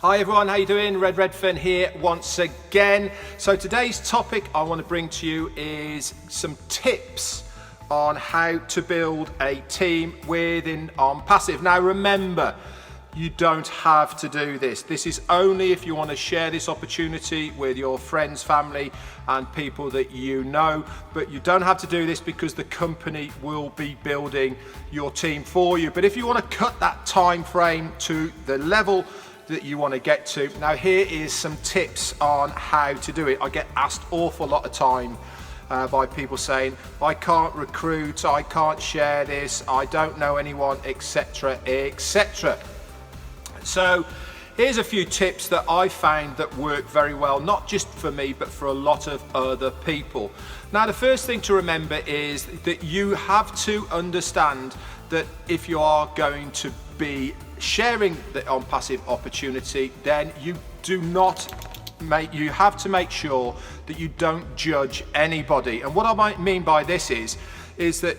Hi everyone, how you doing? Redfern here once again. So today's topic I want to bring to you is some tips on how to build a team within OnPassive. Now remember, you don't have to do this. This is only if you want to share this opportunity with your friends, family and people that you know, but you don't have to do this because the company will be building your team for you. But if you want to cut that time frame to the level that you want to get to, now here is some tips on how to do it. I get asked awful lot of time by people saying, I can't recruit, I can't share this, I don't know anyone, etc, etc. So here's a few tips that I found that work very well, not just for me, but for a lot of other people. Now, the first thing to remember is that you have to understand that if you are going to be sharing the OnPassive opportunity, then you have to make sure that you don't judge anybody. And what I might mean by this is that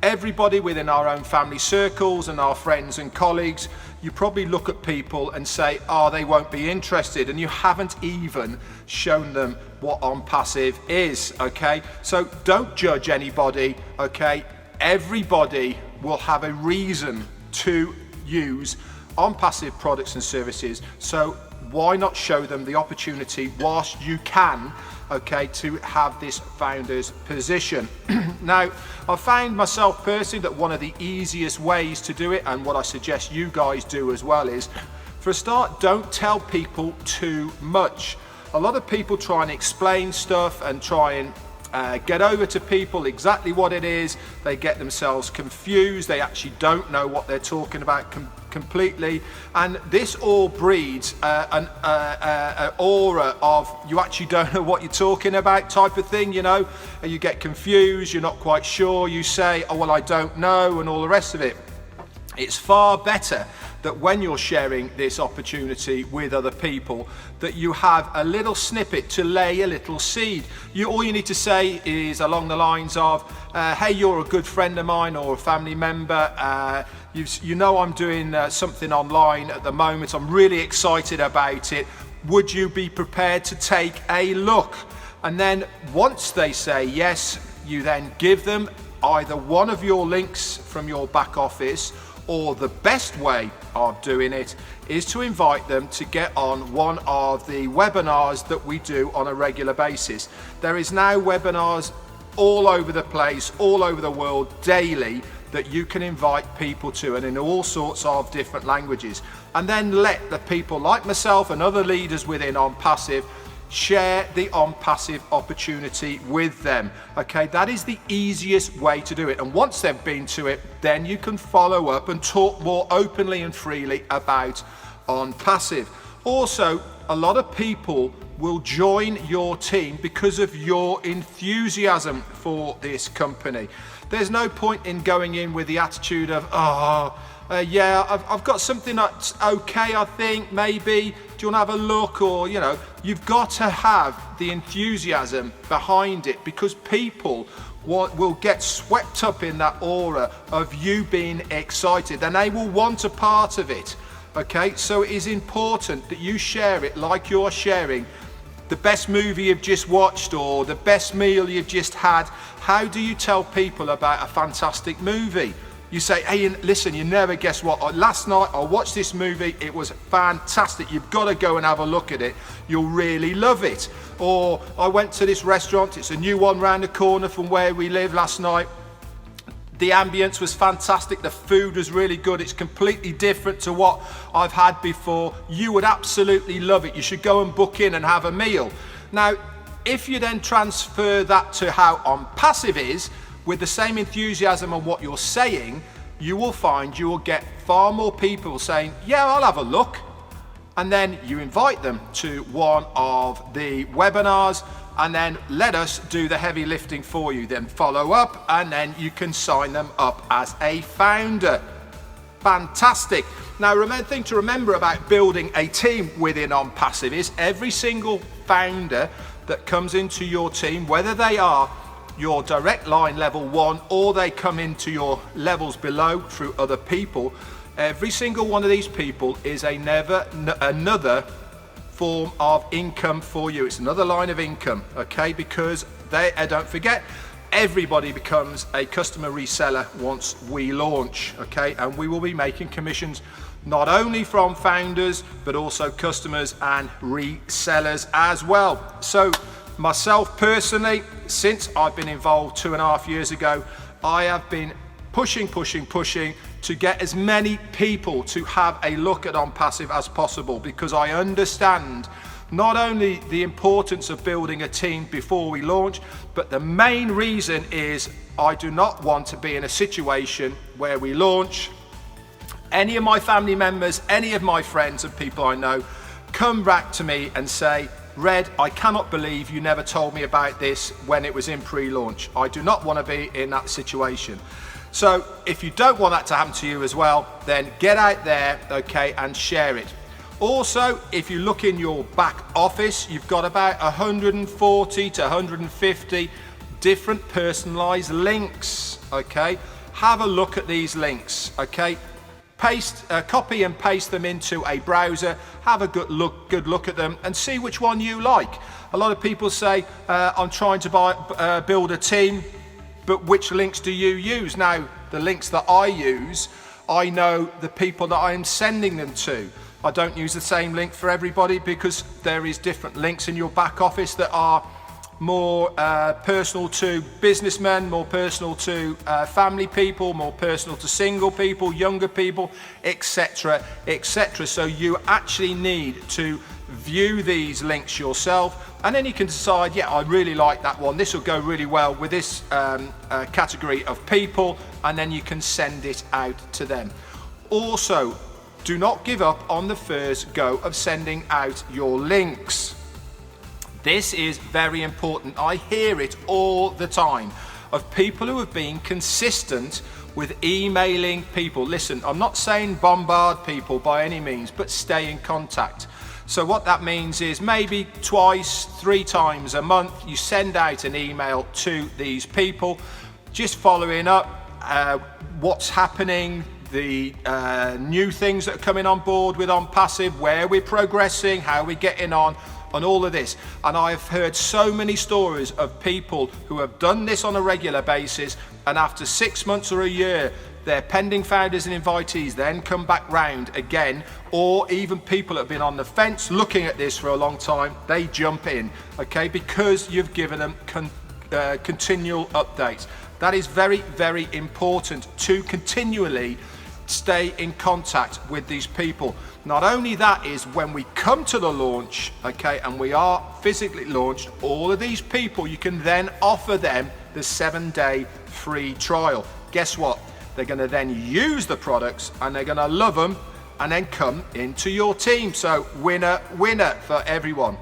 everybody within our own family circles and our friends and colleagues, you probably look at people and say, oh, they won't be interested, and you haven't even shown them what OnPassive is, okay? So don't judge anybody, okay? Everybody will have a reason to use OnPassive products and services, so why not show them the opportunity whilst you can, okay, to have this founder's position. Now, I found myself personally that one of the easiest ways to do it, and what I suggest you guys do as well, is for a start, don't tell people too much. A lot of people try and explain stuff and try and get over to people exactly what it is. They get themselves confused, they actually don't know what they're talking about completely, and this all breeds an aura of you actually don't know what you're talking about type of thing, you know, and you get confused, you're not quite sure, you say, oh well, I don't know, and all the rest of it. It's far better that when you're sharing this opportunity with other people, that you have a little snippet to lay a little seed. All you need to say is along the lines of, hey, you're a good friend of mine or a family member, you know I'm doing something online at the moment, I'm really excited about it, would you be prepared to take a look? And then once they say yes, you then give them either one of your links from your back office, or the best way of doing it is to invite them to get on one of the webinars that we do on a regular basis. There is now webinars all over the place, all over the world, daily, that you can invite people to, and in all sorts of different languages. And then let the people like myself and other leaders within OnPassive share the OnPassive opportunity with them, okay? That is the easiest way to do it, and once they've been to it, then you can follow up and talk more openly and freely about OnPassive. Also, a lot of people will join your team because of your enthusiasm for this company. There's no point in going in with the attitude of, yeah, I've got something that's okay, I think, maybe, do you want to have a look? Or, you know, you've got to have the enthusiasm behind it, because people will get swept up in that aura of you being excited, and they will want a part of it, okay? So it is important that you share it like you're sharing the best movie you've just watched or the best meal you've just had. How do you tell people about a fantastic movie? You say, hey, listen, you never guess what, last night I watched this movie, it was fantastic, you've got to go and have a look at it, you'll really love it. Or I went to this restaurant, it's a new one round the corner from where we live last night, the ambience was fantastic, the food was really good, it's completely different to what I've had before, you would absolutely love it, you should go and book in and have a meal. Now, if you then transfer that to how OnPassive is, with the same enthusiasm on what you're saying, you will find you will get far more people saying, yeah, I'll have a look. And then you invite them to one of the webinars, and then let us do the heavy lifting for you. Then follow up, and then you can sign them up as a founder. Fantastic. Now, the thing to remember about building a team within OnPassive is every single founder that comes into your team, whether they are your direct line level 1 or they come into your levels below through other people, Every single one of these people is another form of income for you. It's another line of income, okay? Because don't forget, everybody becomes a customer reseller once we launch, okay? And we will be making commissions not only from founders, but also customers and resellers as well. So myself personally, since I've been involved 2.5 years ago, I have been pushing to get as many people to have a look at OnPassive as possible, because I understand not only the importance of building a team before we launch, but the main reason is I do not want to be in a situation where we launch, any of my family members, any of my friends and people I know come back to me and say, Red, I cannot believe you never told me about this when it was in pre-launch. I do not want to be in that situation. So if you don't want that to happen to you as well, then get out there, okay, and share it. Also, if you look in your back office, you've got about 140 to 150 different personalized links, okay? Have a look at these links, okay? Copy and paste them into a browser, have a good look at them and see which one you like. A lot of people say, I'm trying to build a team, but which links do you use? Now, the links that I use, I know the people that I am sending them to. I don't use the same link for everybody, because there is different links in your back office that are more personal to businessmen, more personal to family people, more personal to single people, younger people, etc., etc. So you actually need to view these links yourself, and then you can decide, yeah, I really like that one, this will go really well with this category of people, and then you can send it out to them. Also, do not give up on the first go of sending out your links. This is very important. I hear it all the time of people who have been consistent with emailing people. Listen, I'm not saying bombard people by any means, but stay in contact. So what that means is maybe twice, 3 times a month, you send out an email to these people, just following up what's happening, the new things that are coming on board with OnPassive, where we're progressing, how we're getting on all of this. And I've heard so many stories of people who have done this on a regular basis, and after 6 months or a year, their pending founders and invitees then come back round again, or even people that have been on the fence looking at this for a long time, they jump in, okay, because you've given them continual updates. That is very, very important, to continually stay in contact with these people. Not only that, is when we come to the launch, okay, and we are physically launched, all of these people, you can then offer them the 7-day free trial. Guess what? They're going to then use the products and they're going to love them and then come into your team. So winner, winner for everyone.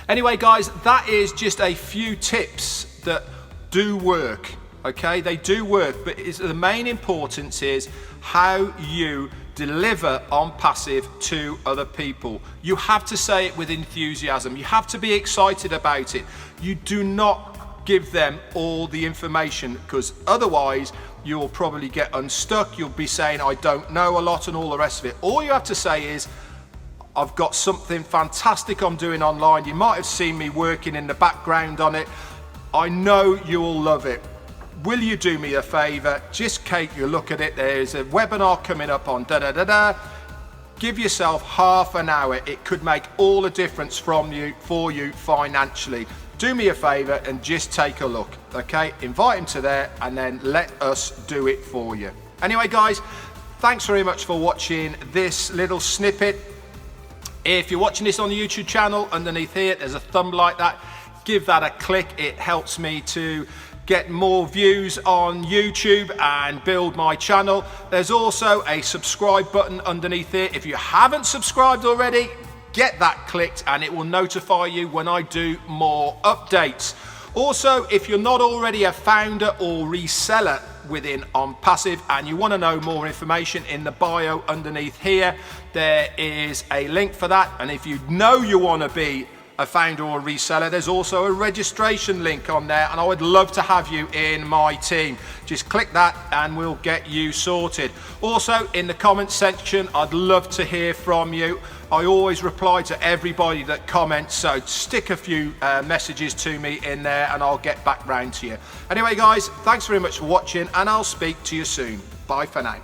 Anyway, guys, that is just a few tips that do work. Okay, they do work, but the main importance is how you deliver OnPassive to other people. You have to say it with enthusiasm. You have to be excited about it. You do not give them all the information, because otherwise you'll probably get unstuck. You'll be saying, I don't know a lot, and all the rest of it. All you have to say is, I've got something fantastic I'm doing online. You might have seen me working in the background on it. I know you'll love it. Will you do me a favor? Just take a look at it. There's a webinar coming up on da-da-da-da. Give yourself half an hour. It could make all the difference for you financially. Do me a favor and just take a look, okay? Invite him to there and then let us do it for you. Anyway, guys, thanks very much for watching this little snippet. If you're watching this on the YouTube channel, underneath here, there's a thumb like that. Give that a click. It helps me to get more views on YouTube and build my channel. There's also a subscribe button underneath here. If you haven't subscribed already, get that clicked and it will notify you when I do more updates. Also, if you're not already a founder or reseller within OnPassive and you want to know more information, in the bio underneath here, there is a link for that. And if you know you want to be a founder or a reseller, there's also a registration link on there, and I would love to have you in my team. Just click that and we'll get you sorted. Also, in the comments section, I'd love to hear from you. I always reply to everybody that comments, so stick a few messages to me in there and I'll get back round to you. Anyway guys, thanks very much for watching, and I'll speak to you soon. Bye for now.